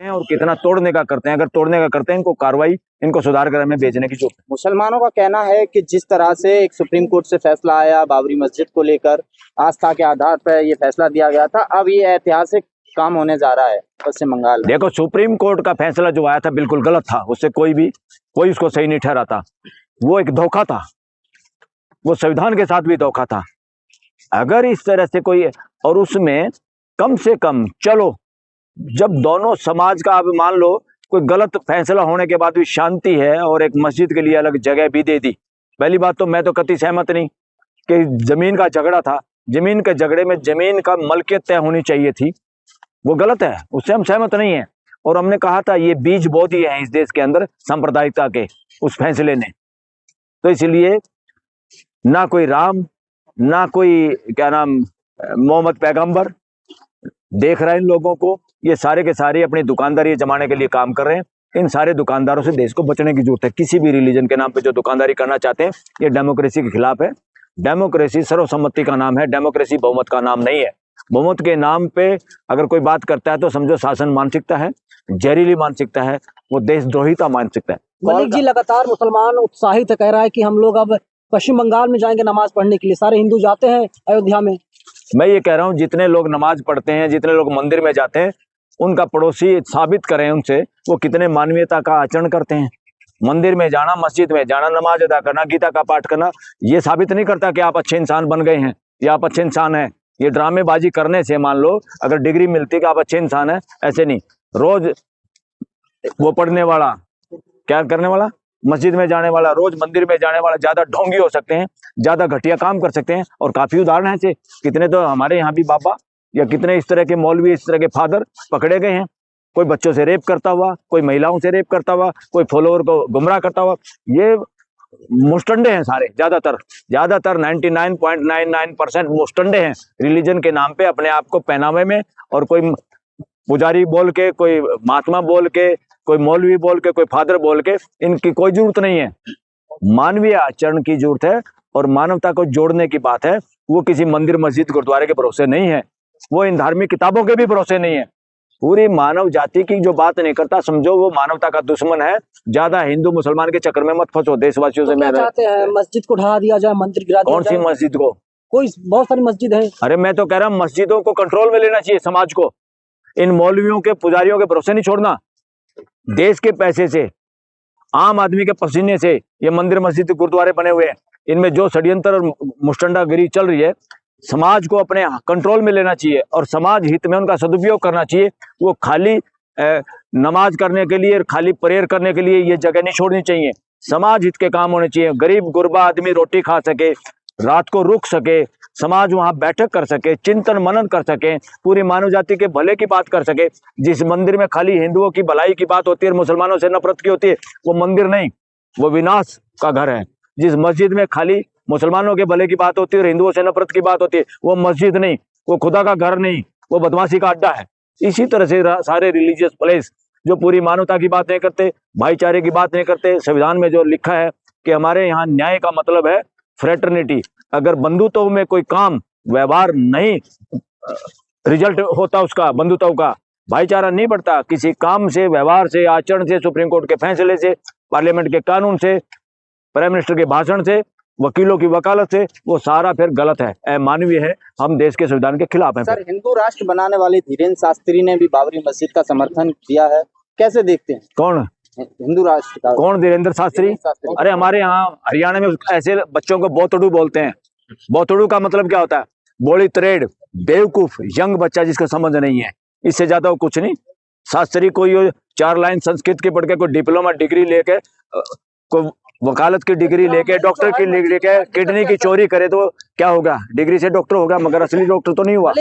हैं और कितना तोड़ने का करते हैं। अगर तोड़ने का करते हैं इनको कार्रवाई, इनको सुधार कर हमें भेजने की जरूरत है। मुसलमानों का कहना है कि जिस तरह से एक सुप्रीम कोर्ट से फैसला आया बाबरी मस्जिद को लेकर, आस्था के आधार पर ये फैसला दिया गया था, अब ये ऐतिहासिक काम होने जा रहा है पश्चिम बंगाल में। देखो, सुप्रीम कोर्ट का फैसला जो आया था बिल्कुल गलत था, उससे कोई उसको सही नहीं ठहराता। वो एक धोखा था, वो संविधान के साथ भी धोखा था। अगर इस तरह से कोई, और उसमें कम से कम, चलो जब दोनों समाज का, अब मान लो कोई गलत फैसला होने के बाद भी शांति है और एक मस्जिद के लिए अलग जगह भी दे दी। पहली बात तो मैं तो कतई सहमत नहीं कि जमीन का झगड़ा था, जमीन के झगड़े में जमीन का मलकियत तय होनी चाहिए थी, वो गलत है, उससे हम सहमत नहीं है। और हमने कहा था ये बीज बो दिए हैं इस देश के अंदर सांप्रदायिकता के उस फैसले ने। तो इसलिए ना कोई राम, ना कोई क्या नाम मोहम्मद पैगंबर देख रहा है इन लोगों को। ये सारे के सारे अपनी दुकानदारी जमाने के लिए काम कर रहे हैं। इन सारे दुकानदारों से देश को बचने की जरूरत है। किसी भी रिलीजन के नाम पे जो दुकानदारी करना चाहते हैं, ये डेमोक्रेसी के खिलाफ है। डेमोक्रेसी सर्वसम्मति का नाम है, डेमोक्रेसी बहुमत का नाम नहीं है। बहुमत के नाम पे अगर कोई बात करता है तो समझो शासन मानसिकता है, जहरीली मानसिकता है, वो देशद्रोहिता मानसिकता है। मलिक जी, लगातार मुसलमान उत्साहित है, कह रहा है कि हम लोग अब पश्चिम बंगाल में जाएंगे नमाज पढ़ने के लिए। सारे हिंदू जाते हैं अयोध्या में। मैं ये कह रहा हूँ, जितने लोग नमाज पढ़ते हैं, जितने लोग मंदिर में जाते हैं, उनका पड़ोसी साबित करें उनसे वो कितने मानवीयता का आचरण करते हैं। मंदिर में जाना, मस्जिद में जाना, नमाज अदा करना, गीता का पाठ करना, ये साबित नहीं करता कि आप अच्छे इंसान बन गए हैं या आप अच्छे इंसान हैं। ये ड्रामेबाजी करने से, मान लो अगर डिग्री मिलती कि आप अच्छे इंसान हैं, ऐसे नहीं। रोज वो पढ़ने वाला, क्या करने वाला, मस्जिद में जाने वाला, रोज मंदिर में जाने वाला ज्यादा ढोंगी हो सकते हैं, ज्यादा घटिया काम कर सकते हैं। और काफी उदाहरण हैं ऐसे, कितने तो हमारे यहाँ भी बाबा या कितने इस तरह के मौलवी, इस तरह के फादर पकड़े गए हैं। कोई बच्चों से रेप करता हुआ, कोई महिलाओं से रेप करता हुआ, कोई फॉलोअर को गुमराह करता हुआ। ये मुस्टंडे हैं सारे, ज्यादातर 99.99% मुस्टंडे हैं रिलीजन के नाम पे, अपने आप को पहनावे में। और कोई पुजारी बोल के, कोई महात्मा बोल के, कोई मौलवी बोल के, कोई फादर बोल के, इनकी कोई जरूरत नहीं है। मानवीय आचरण की जरूरत है और मानवता को जोड़ने की बात है। वो किसी मंदिर, मस्जिद, गुरुद्वारे के भरोसे नहीं है, वो इन धार्मिक किताबों के भी भरोसे नहीं है। पूरी मानव जाति की जो बात नहीं करता, समझो वो मानवता का दुश्मन है। ज्यादा हिंदू मुसलमान के चक्कर में मत फंसो। देशवासियों से मैं चाहते हैं मस्जिद को ढहा दिया जाए, मंदिर गिरा दिया कौन सी मस्जिद को? कोई बहुत सारी मस्जिद है। अरे मैं तो कह रहा हूँ मस्जिदों को कंट्रोल में लेना चाहिए समाज को। इन मौलवियों के, पुजारियों के भरोसे नहीं छोड़ना। देश के पैसे से, आम आदमी के पसीने से ये मंदिर, मस्जिद, गुरुद्वारे बने हुए हैं। इनमें जो षड्यंत्र और मुस्टंडागिरी चल रही है, समाज को अपने कंट्रोल में लेना चाहिए और समाज हित में उनका सदुपयोग करना चाहिए। वो खाली नमाज करने के लिए, खाली प्रेयर करने के लिए ये जगह नहीं छोड़नी चाहिए। समाज हित के काम होने चाहिए। गरीब गुरबा आदमी रोटी खा सके, रात को रुक सके, समाज वहां बैठक कर सके, चिंतन मनन कर सके, पूरी मानव जाति के भले की बात कर सके। जिस मंदिर में खाली हिंदुओं की भलाई की बात होती है और मुसलमानों से नफरत की होती है, वो मंदिर नहीं, वो विनाश का घर है। जिस मस्जिद में खाली मुसलमानों के भले की बात होती है और हिंदुओं से नफरत की बात होती है, वो मस्जिद नहीं, वो खुदा का घर नहीं, वो बदमाशी का अड्डा है। इसी तरह से सारे रिलीजियस प्लेस जो पूरी मानवता की बात नहीं करते, भाईचारे की बात नहीं करते। संविधान में जो लिखा है कि हमारे यहाँ न्याय का मतलब है फ्रेटर्निटी। अगर बंधुत्व में कोई काम, व्यवहार नहीं रिजल्ट होता उसका, बंधुत्व का, भाईचारा नहीं बढ़ता, किसी काम से, व्यवहार से, आचरण से, सुप्रीम कोर्ट के फैसले से, पार्लियामेंट के कानून से, प्राइम मिनिस्टर के भाषण से, वकीलों की वकालत से, वो सारा फिर गलत है, अमानवीय है। हम देश के संविधान के खिलाफ हैं। सर, हिंदू राष्ट्र बनाने वाले धीरेन्द्र शास्त्री ने भी बाबरी मस्जिद का समर्थन किया है, कैसे देखते हैं? कौन? हिंदू राष्ट्र का कौन? धीरेन्द्र शास्त्री? अरे हमारे यहाँ हरियाणा में ऐसे बच्चों को बोतड़ू बोलते हैं। बोतड़ू का मतलब क्या होता है? बोली तरेड़, बेवकूफ, यंग बच्चा जिसका समझ नहीं है। इससे ज्यादा वो कुछ नहीं। शास्त्री कोई 4 लाइन संस्कृत के पढ़ के, कोई डिप्लोमा डिग्री लेके, कोई वकालत की डिग्री लेके, डॉक्टर की डिग्री लेके किडनी की चोरी करे तो क्या होगा? डिग्री से डॉक्टर होगा, मगर असली डॉक्टर तो नहीं हुआ।